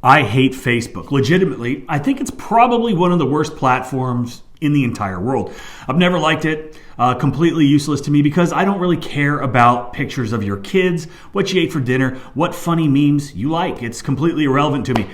I hate Facebook. Legitimately, I think it's probably one of the worst platforms in the entire world. I've never liked it. Completely useless to me because I don't really care about pictures of your kids, what you ate for dinner, what funny memes you like. It's completely irrelevant to me.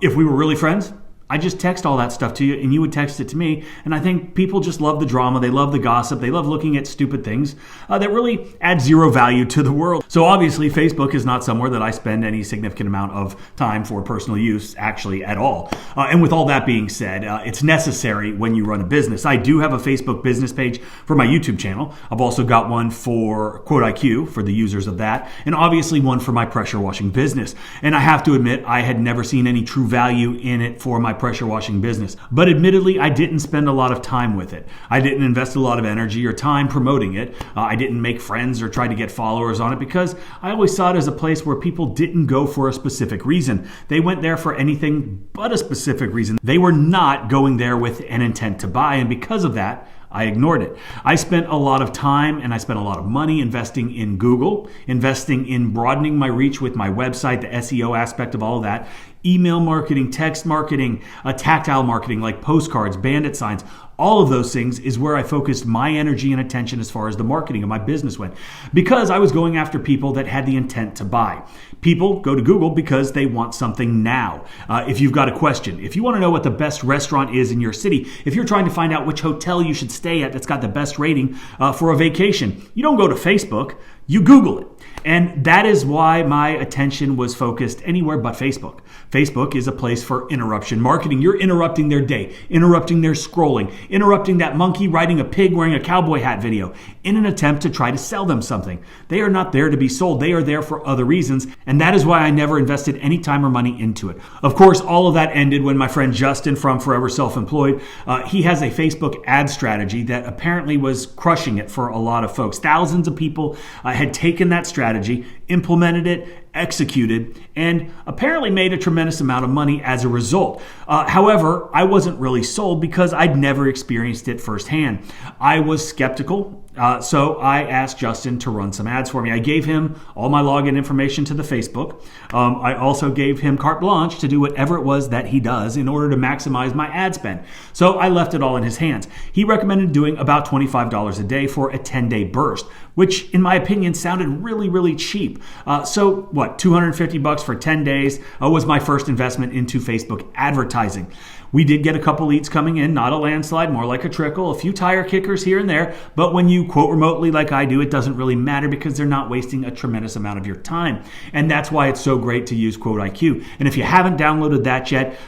If we were really friends, I just text all that stuff to you and you would text it to me. And I think people just love the drama. They love the gossip. They love looking at stupid things that really add zero value to the world. So obviously Facebook is not somewhere that I spend any significant amount of time for personal use actually at all. And with all that being said, it's necessary when you run a business. I do have a Facebook business page for my YouTube channel. I've also got one for 𝗤𝘂𝗂𝗜 for the users of that. And obviously one for my pressure washing business. And I have to admit, I had never seen any true value in it for my pressure washing business. But admittedly, I didn't spend a lot of time with it. I didn't invest a lot of energy or time promoting it. I didn't make friends or try to get followers on it because I always saw it as a place where people didn't go for a specific reason. They went there for anything but a specific reason. They were not going there with an intent to buy, and because of that, I ignored it. I spent a lot of time and I spent a lot of money investing in Google, investing in broadening my reach with my website, the SEO aspect of all of that, email marketing, text marketing, tactile marketing like postcards, bandit signs. All of those things is where I focused my energy and attention as far as the marketing of my business went, because I was going after people that had the intent to buy. People go to Google because they want something now. If you've got a question, if you want to know what the best restaurant is in your city, if you're trying to find out which hotel you should stay at that's got the best rating for a vacation, you don't go to Facebook, you Google it. And that is why my attention was focused anywhere but Facebook. Facebook is a place for interruption marketing. You're interrupting their day, interrupting their scrolling, interrupting that monkey riding a pig wearing a cowboy hat video in an attempt to try to sell them something. They are not there to be sold. They are there for other reasons. And that is why I never invested any time or money into it. Of course, all of that ended when my friend Justin from Forever Self-Employed, he has a Facebook ad strategy that apparently was crushing it for a lot of folks. Thousands of people had taken that strategy, implemented it, executed, and apparently made a tremendous amount of money as a result. However, I wasn't really sold because I'd never experienced it firsthand. I was skeptical, so I asked Justin to run some ads for me. I gave him all my login information to the Facebook. I also gave him carte blanche to do whatever it was that he does in order to maximize my ad spend. So I left it all in his hands. He recommended doing about $25 a day for a 10-day burst, which in my opinion sounded really, really cheap. So what, $250 for 10 days was my first investment into Facebook advertising. We did get a couple leads coming in, not a landslide, more like a trickle, a few tire kickers here and there. But when you quote remotely like I do, it doesn't really matter because they're not wasting a tremendous amount of your time. And that's why it's so great to use 𝗤𝘂𝗂𝗜. And if you haven't downloaded that yet,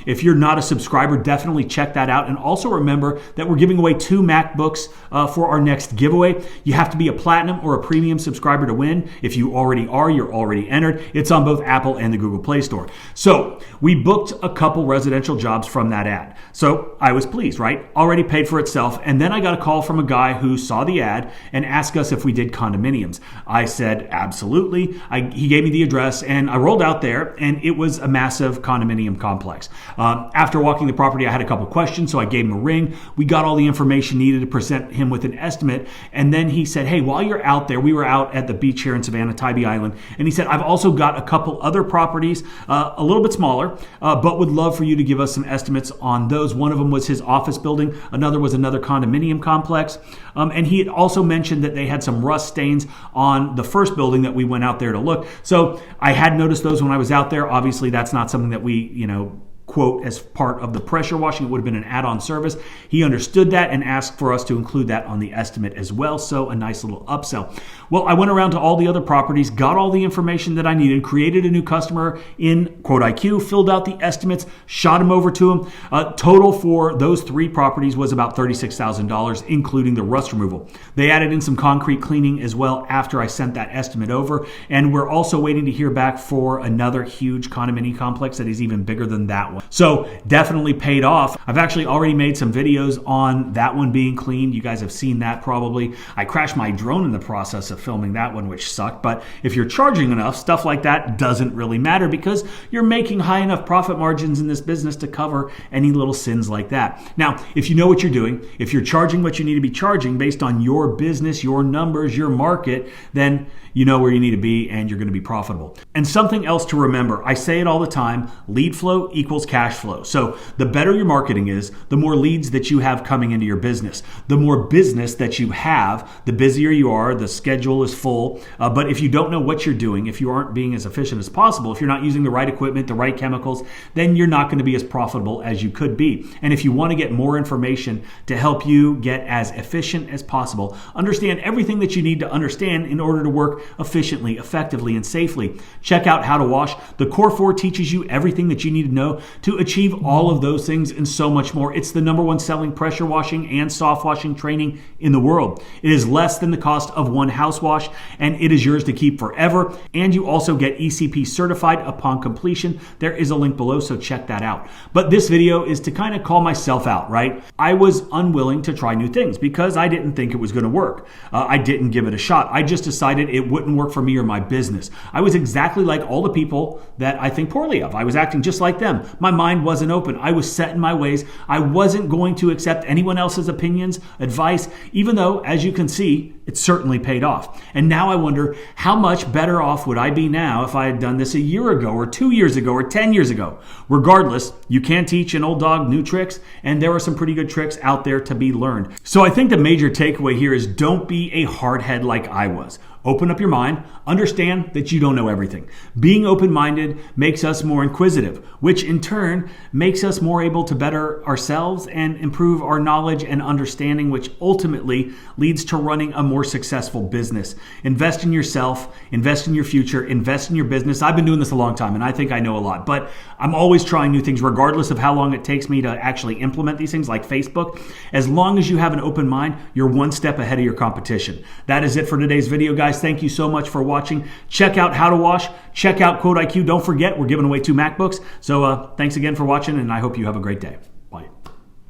if you're not a subscriber, definitely check that out. And also remember that we're giving away 2 MacBooks for our next giveaway. You have to be a platinum or a premium subscriber to win. If you already are, you're already entered. It's on both Apple and the Google Play Store. So we booked a couple residential jobs from that ad. So I was pleased, right? Already paid for itself. And then I got a call from a guy who saw the ad and asked us if we did condominiums. I said, absolutely. He gave me the address and I rolled out there and it was a massive condominium complex. After walking the property, I had a couple questions. So I gave him a ring. We got all the information needed to present him with an estimate. And then he said, hey, while you're out there, we were out at the beach here in Savannah, Tybee Island. And he said, I've also got a couple other properties, a little bit smaller, but would love for you to give us some estimates on those. One of them was his office building. Another was another condominium complex. And he had also mentioned that they had some rust stains on the first building that we went out there to look. So I had noticed those when I was out there. Obviously, that's not something that we, quote as part of the pressure washing. It would have been an add-on service. He understood that and asked for us to include that on the estimate as well. So a nice little upsell. Well, I went around to all the other properties, got all the information that I needed, created a new customer in 𝗤𝘂𝗂𝗜, filled out the estimates, shot them over to him. Total for those 3 properties was about $36,000, including the rust removal. They added in some concrete cleaning as well after I sent that estimate over. And we're also waiting to hear back for another huge condominium complex that is even bigger than that one. So definitely paid off. I've actually already made some videos on that one being cleaned. You guys have seen that probably. I crashed my drone in the process of filming that one, which sucked. But if you're charging enough, stuff like that doesn't really matter because you're making high enough profit margins in this business to cover any little sins like that. Now, if you know what you're doing, if you're charging what you need to be charging based on your business, your numbers, your market, then you know where you need to be and you're going to be profitable. And something else to remember, I say it all the time, lead flow equals cash flow. So the better your marketing is, the more leads that you have coming into your business. The more business that you have, the busier you are, the schedule is full. But if you don't know what you're doing, if you aren't being as efficient as possible, if you're not using the right equipment, the right chemicals, then you're not going to be as profitable as you could be. And if you want to get more information to help you get as efficient as possible, understand everything that you need to understand in order to work efficiently, effectively, and safely, check out How to Wash. The Core 4 teaches you everything that you need to know to achieve all of those things and so much more. It's the #1 selling pressure washing and soft washing training in the world. It is less than the cost of one house wash, and it is yours to keep forever. And you also get ECP certified upon completion. There is a link below, so check that out. But this video is to kind of call myself out, right? I was unwilling to try new things because I didn't think it was going to work. I didn't give it a shot. I just decided it wouldn't work for me or my business. I was exactly like all the people that I think poorly of. I was acting just like them. My mind wasn't open. I was set in my ways. I wasn't going to accept anyone else's opinions, advice, even though, as you can see, it certainly paid off. And now I wonder, how much better off would I be now if I had done this a year ago or 2 years ago or 10 years ago? Regardless, you can't teach an old dog new tricks, and there are some pretty good tricks out there to be learned. So I think the major takeaway here is don't be a hardhead like I was. Open up your mind. Understand that you don't know everything. Being open-minded makes us more inquisitive, which in turn makes us more able to better ourselves and improve our knowledge and understanding, which ultimately leads to running a more successful business. Invest in yourself, invest in your future, invest in your business. I've been doing this a long time and I think I know a lot, but I'm always trying new things regardless of how long it takes me to actually implement these things like Facebook. As long as you have an open mind, you're one step ahead of your competition. That is it for today's video, guys. Thank you so much for watching. Check out How to Wash. Check out 𝗤𝘂𝗁𝗤𝗂. Don't forget, we're giving away 2 MacBooks. So thanks again for watching, and I hope you have a great day.